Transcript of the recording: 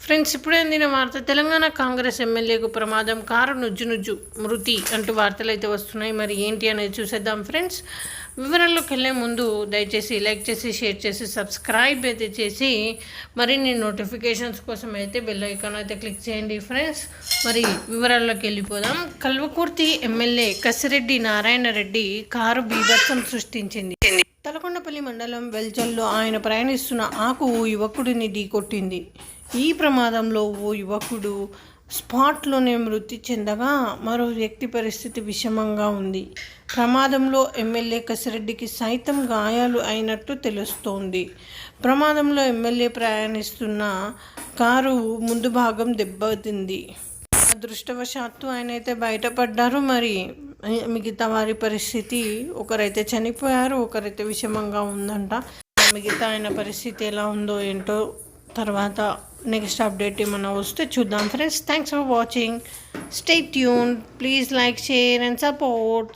Friends, ఇప్పుడే అందిన వార్త. తెలంగాణ కాంగ్రెస్ ఎమ్మెల్యేకు ప్రమాదం, కారు నుజ్జు మృతి అంటూ వార్తలు అయితే వస్తున్నాయి. మరి ఏంటి అనేది చూసేద్దాం ఫ్రెండ్స్. వివరాల్లోకి వెళ్ళే ముందు దయచేసి లైక్ చేసి, షేర్ చేసి, సబ్స్క్రైబ్ అయితే చేసి మరిన్ని నోటిఫికేషన్స్ కోసం అయితే బెల్ ఐకాన్ అయితే క్లిక్ చేయండి ఫ్రెండ్స్. మరి వివరాల్లోకి వెళ్ళిపోదాం. కల్వకుర్తి ఎమ్మెల్యే కసిరెడ్డి నారాయణ రెడ్డి కారు బీభత్సం సృష్టించింది. తలకొండపల్లి మండలం వెల్జల్లో ఆయన ప్రయాణిస్తున్న ఆకు ఓ యువకుడిని ఢీకొట్టింది. ఈ ప్రమాదంలో ఓ యువకుడు స్పాట్లోనే మృతి చెందగా మరో వ్యక్తి పరిస్థితి విషమంగా ఉంది. ప్రమాదంలో ఎమ్మెల్యే కసిరెడ్డికి సైతం గాయాలు అయినట్టు తెలుస్తోంది. ప్రమాదంలో ఎమ్మెల్యే ప్రయాణిస్తున్న కారు ముందు భాగం దెబ్బతింది. అదృష్టవశాత్తు ఆయన అయితే బయటపడ్డారు. మరి మిగతా వారి పరిస్థితి, ఒకరైతే చనిపోయారు, ఒకరైతే విషమంగా ఉందంట. మిగతా ఆయన పరిస్థితి ఎలా ఉందో ఏంటో తర్వాత నెక్స్ట్ అప్డేట్ ఏమైనా వస్తే చూద్దాం friends. Thanks for watching. Stay tuned. Please like, share and support.